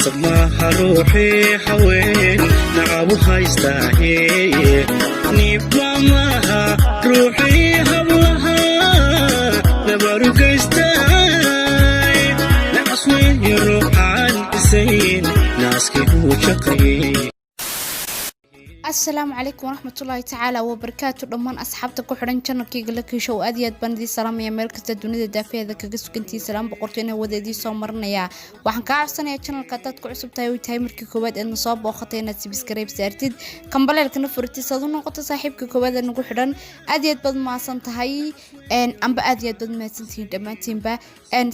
نسمها روحي حوين نعبها يستاهي نبقى معها روحي حولها نبارك يستاهي نعصوين يروح عن إسين ناس كيهو شقي. السلام عليكم ورحمة الله تعالى وبركاته. ضمان أصحابتك كحرن channelkayga la kiisho aad iyo aad baan idin salaamaya meel kasta dunida daafeeda kaga sugantii salaam boqortooyna wadaadii soo marnaya. waxaan ka codsanayaa channelka dadku cusub tahay oo tahay markii koowaad ee soo booqatay inaad subscribe saartid kambaleelkana furtid sad u noqoto saaxiibka koowaad ee nagu xidhan. aad iyo aad baad maasan tahay amba aad iyo aad baad maasantihiin dhammaantiinba.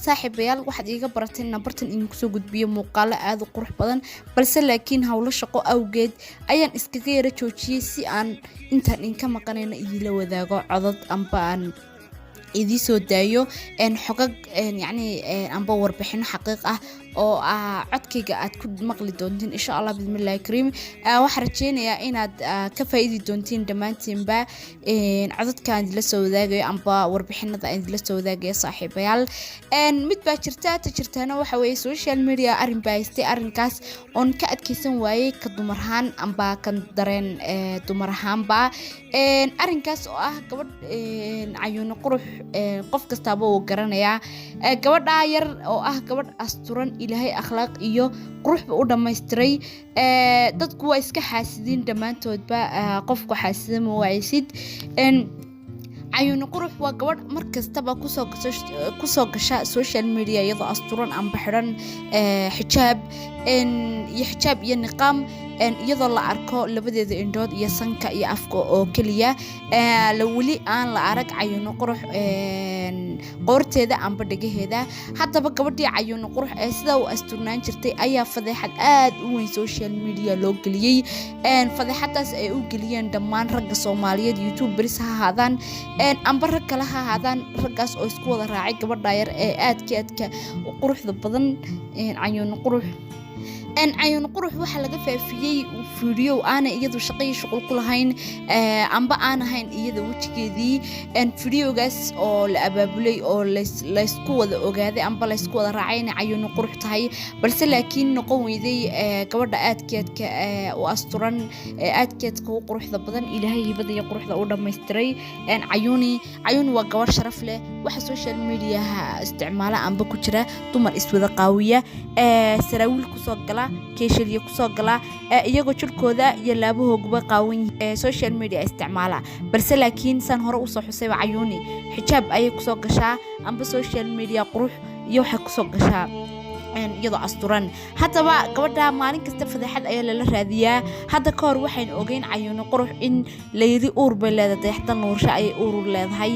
saaxiibayaal waxaad iiga barateen inaan bartan idinku soo gudbiyo muuqaalo aad u qurux badan balse laakiin hawlo shaqo awgeed ayaan iskaga joojiyay si aan intaan inka maqanayna idila wadaago codad amba aan idii soo daayo xogag yani amba warbixino xaqiiq ah oo codkayga aad ku maqli doontiin insha Allah bismillaah kariim. waxaan rajeynayaa inaad ka faa'iidi doontiin dhammaantiinba codadkaan la soo wadaagayo amba warbixinada aan la soo wadaagayo saaxiibayaal. mid baa jirtaana waxa weeye social media arin baa haystay arinkaas oon ka adkeysan waayay ka dumarahaan amba kan dareen dumarahaanba arinkaas oo ah gabadh cayuuna qurux qof kastaaba uu garanayaa gabadha yar oo ah gabadh asturan ilaahay akhlaaq iyo quruxba u dhameystiray. dadku waa iska xaasidin dhamaantoodba qofku xaasida ma waaysid. cayuuna qurux waa gabadh markastaba kusoo gasha social media iyadoo asturan amba xiran xijaab iyo niqaam iyadoo la arko labadeeda indhood iyo sanka iyo afka oo kaliya la wali aan la arag cayuuna qurux qoorteeda amba dhagaheeda. haddaba gabadhii cayuuna qurux ee sida u asturnaan jirtay ayaa fadeexad aad u weyn social media loo geliyay. fadeexadaas ay u geliyeen dhammaan ragga Soomaaliyeed YouTubers ha ahaadaan amba rag kale ha ahaadaan raggaas oo isku wada raacay gabadha yar ee aadka quruxda badan cayuuna qurux. cayuuna qurux waxa laga faafiyay video aan iyadu shaqay shuqul ku lahayn amba aan ahayn iyada wajigeedii videogaas oo la abaabulay oo la isku wada ogaaday amba la isku wada raacay in cayuuna qurux tahay balse laakiin noqon weyday gabadha aadkeedka oo asturan aadkeedka u quruxda badan ilaahay hibada iyo quruxda u dhameystiray. cayuuni waa gabadh sharaf leh waxa social media isticmaala amba ku jira dumar iswada qaawiya saraawiil ku soo gala keeshaliya ku soo gala iyagoo jirkooda iyo laabahooguba qaawan social media isticmaala balse laakiin san hore u soo xusay cayuuni xijaab ayay ku soo gashaa amba social media qurux iyo waxa ku soo gashaa iyadoo asturan. haddaba gabadha maalin kasta fadeexad ayaa lala raadiyaa. hadda ka hor waxaan ogeyn cayuuna qurux in la yiri uur bay leedahay dayaxda nuursha ay uur leedahay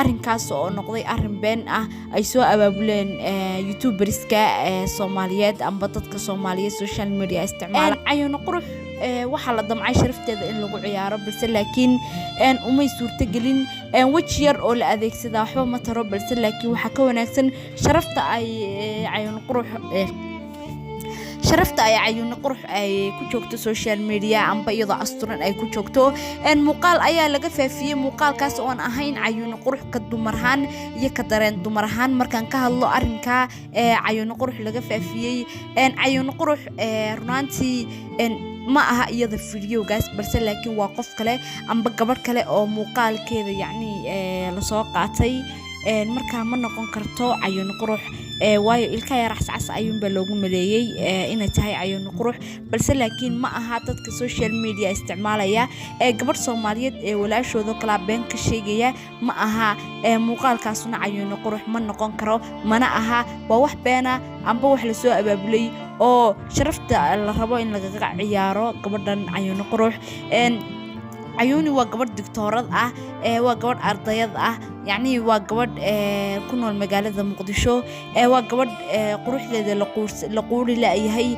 arinkaas oo noqday arin been ah ay soo abaabuleen YouTuberska Soomaaliyeed amba dadka Soomaaliyeed social media isticmaala. cayuuna qurux waxa la damcay sharafteeda in lagu ciyaaro balse laakiin umay suurta gelin waji yar oo la adeegsada waxba ma taro balse laakiin waxa ka wanaagsan sharafta ay cayuuna qurux ay ku joogto social media amba iyadoo asturan ay ku joogto. muuqaal ayaa laga faafiyay muuqaalkaas oo aan ahayn cayuuna qurux ka dumarahaan iyo ka dareen dumarahaan markaan ka hadlo arinka cayuuna qurux laga faafiyay. cayuuna qurux runaantii ma aha iyada videogaas balse laakiin waa qof kale amba gabadh kale oo muuqaalkeeda yacni la soo qaatay markaa ma noqon karto cayuuna qurux waayo ilka yar cascas ayuunba loogu maleeyay inay tahay cayuuna qurux balse laakiin ma aha dadka social media isticmaalaya gabadh Soomaaliyeed ee walaashooda kala been ka sheegaya ma aha muuqaalkaasuna cayuuna qurux ma noqon karo mana aha waa wax beena amba wax la soo abaabulay oo sharafta la rabo in laga ciyaaro gabadhan cayuuna qurux. cayuuni waa gabadh doctorad ah waa gabadh ardayad ah يعني وقبض كنا المجال ذا مقدشو وقبض قروح ذا لقول لا هي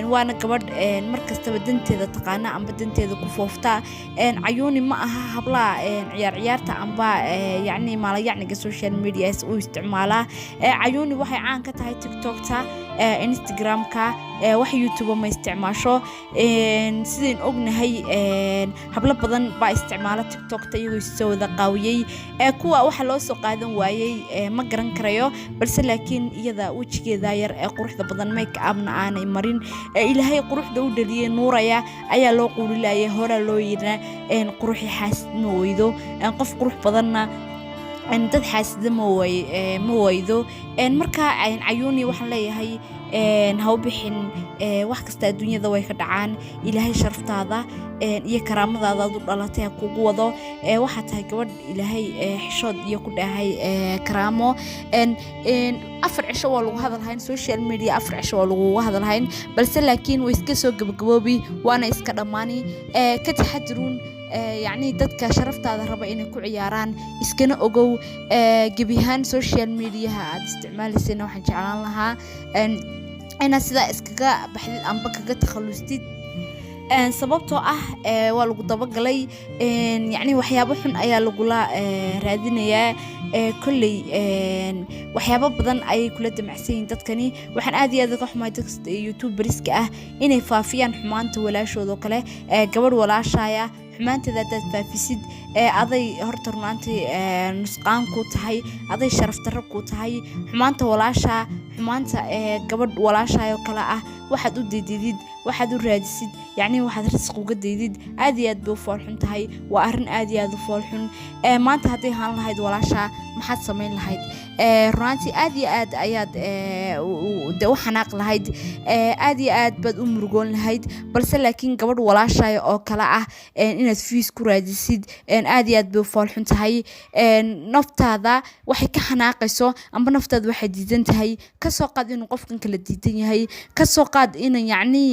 وأنا قبض مركز تبدنت ذا تقانا عم بدنت ذا كفوفتا عيوني ما هبلا عيارتا عم با يعني ما لا يعني كسوشيال ميديا واستعمالها عيوني وحي عن كتاي تيك توك تا انستغرام كا وحي يوتيوب ما استعماشه سيدين أغنى هي هبلا بدن با استعمالها تيك توك تا يسوي ذا قوي kuwa waxa loo soo qaadan waayay ma garan karayo balse laakiin iyada wajigeeda yar ee quruxda badan make upna aanay marin ilaahay quruxda u dhaliyay nuuraya ayaa loo quulilayay hore loo yirina quruxi xaasid ma weydo qof qurux badanna dad xaasida ma weydo marka cayuuni waxaan leeyahay ha u bixin wax kasta adduunyada way ka dhacaan ilaahay sharaftaada iyo karaamadaada aad u dhalatay ha kugu wado waxaa tahay gabadh ilaahay xishood iyo ku dhahay karaamo 4 cisho waa lagu hadalhayn social media 4 cisho waa lagu hadalhayn balse laakiin way iska soo gabagaboobi waana iska dhammaani ka taxadiruun يعني dadka sharaftaada raba inay ku ciyaaraan iskana ogow gabihaan social media aad isticmaalaysana waxaan jeclaan lahaa ina sida iskaga baxdid amba kaga takhalustid sababtoo ah waa lagu dabagalay يعني waxyaabo xun ayaa lagu la raadinayaa kulli waxyaabo badan ay kula damacsan dadkani waxaan aad iyo aad ka xumahay dadka YouTuberiska ah inay faafiyaan xumaanta walaashooda kale gabadh walaashaya xumaanteeda dad faafisid aday horta runaantii nusqaan ku tahay aday sharaf darro ku tahay xumaanta walaasha xumaanta gabadh walaashayo kala ah waxaad u deedidid waxaad u raadisid yani waxaad risq uga deedid aad iyo aad buu fool xun tahay waa arin aad iyo aad u fool xun maanta haday haan lahayd walaasha maxaad sameyn lahayd runaantii aad iyo aad ayaad u xanaaq lahayd aad iyo aad baad u murugoon lahayd balse laakiin gabadh walaashayo oo kala ah inaad fiis ku raadisid aad iyo aad buu fool xun tahay naftaada waxay ka xanaaqayso amba naftaada waxay diidan tahay ka soo qaad inuu qofkan kala diidan yahay ka soo qaad inuu yani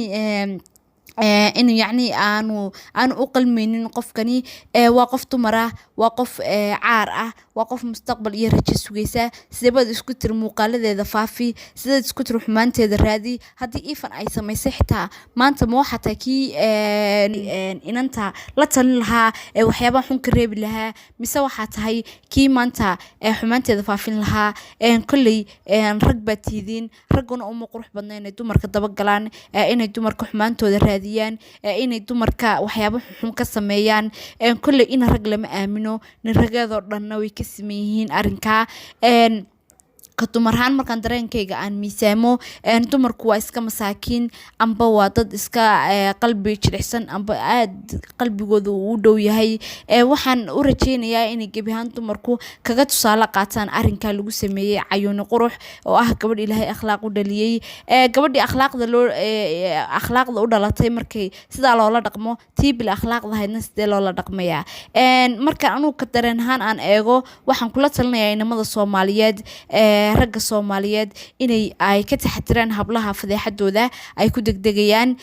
إنه يعني أنا أقل من قف كني وقف تمرة وقف عارة وقف مستقبل يرجع سويسة سبب سكتر مقالة ذا فافي سبب سكتر حمان تدرادي هذه إيفن أي سما يسحتها ما أنت مو حتى كي إن أنت لا تنلها وحيابا حن قريب لها مسوا حتى هاي كي ما أنت حمان تدفافين لها كل رقبة تيدين رقنا قروح بدنا إن دمر كتبقلان إن دمر كحمان تدرادي inay dumarka waxyaabo xun ka sameeyaan kulli in rag lama aamino nin ragada dhanna way ka sameeyeen arinka ka dumarhaan markaan dareenkayga aan miisaamo dumarku waa iska masaakiin amba waa dad iska qalbi jirixsan amba aad qalbigooda u dhow yahay waxaan u rajeynayaa inay gabihaan dumarku kaga tusaale qaataan arinka lagu sameeyay cayuuni qurux oo ah gabadh ilaahay akhlaaq u dhaliyay gabadhii akhlaaqda u dhalatay markay sida loola dhaqmo tiibil akhlaaqda haydna sidee loola dhaqmayaa markaan anigu ka dareenhaan aan eego waxaan kula talinayaa inamada Soomaaliyeed ragga Soomaaliyeed inay ay ka taxadiraan hablaha fadeexadooda ay ku degdegayaan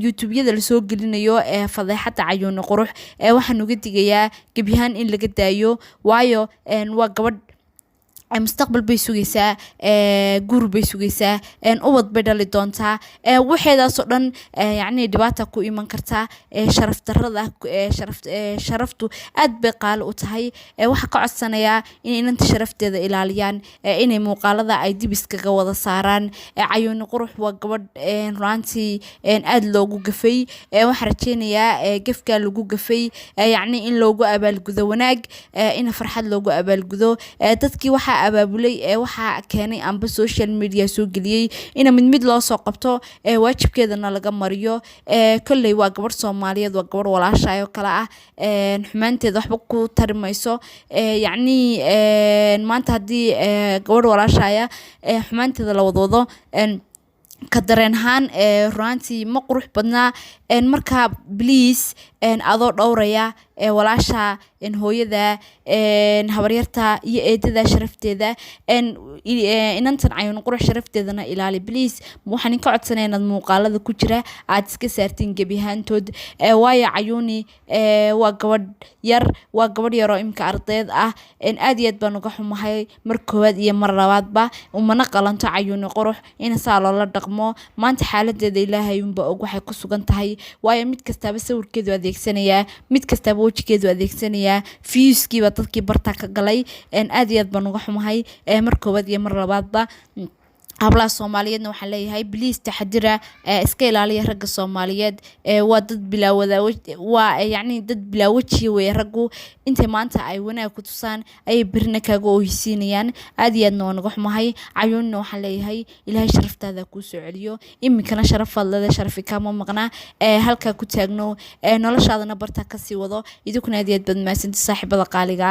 YouTube-yada la soo gelinayo fadeexada cayuuni qurux waxaan uga digayaa gabihaan in laga daayo waayo waa gabadh mustaqbal bay sugaysaa guur bay sugaysaa ubad bay dhali doontaa waxeedaas oo dhan yani dhibaato ku iman kartaa sharaf darrada sharaftu aad bay qaali u tahay waxa ka codsanayaa in inanta sharafteeda ilaaliyaan inay muuqaalada ay dib iskaga wada saaraan cayuuni qurux waa gabadh runtii aad loogu gafay waxaan rajeynayaa gafka lagu gafay yani in loogu abaalgudo wanaag in farxad loogu abaalgudo dadkii waxa abaabulay waxa keenay amba social media soo galiyay in mid loo soo qabto waajibkeedana laga mariyo kulli waa gabadh Soomaaliyeed waa gabadh walaashayo kala ah xumaanteeda waxba ku tarimayso yani maanta hadii gabadh walaashaya xumaanteeda la wadwado ka dareenhaan runtii ma qurux badna marka please adoo dhowraya walaasha hooyada habaryarta iyo eedada sharafteeda inantan cayuuni qurux sharafteedana ilaali please waxaan ka codsanayaa inaad muuqaalada ku jira aad iska saartiin gabihaantood waayo cayuuni waa gabadh yar oo imka ardayd ah aad iyo aad baan uga xumahay mar koowaad iyo mar labaadba umana qalanto cayuuni qurux in saa loola dhaqmo maanta xaaladeeda ilaahay unba og waxay ku sugan tahay waayo mid kastaba sawirkeedu adeegsanaya mid kastaba wajigeedu adeegsanaya fiiskiiba dadkii barta ka galay aad iyo aad baan uga xumahay mar koowaad iyo mar labaadba hablaha Soomaaliyeedna waxaan leeyahay please taxadira iska ilaaliya ragga Soomaaliyeed waa dad bilaawada waa yacni dad bilaawaji way raggu inta maanta ay wanaag ku tusaan ay birna kaga ooysiinayaan aad iyo aadna waan uga xumahay cayuunna waxaan leeyahay ilaahay sharaftaada ku soo celiyo iminkana sharafaad leedahay sharafi kama maqna halka ku taagno noloshaadana barta ka sii wado idinkuna aad iyo aad bad maasantii saaxiibada qaaliga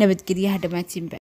nabadgelyaha dhamaantiinba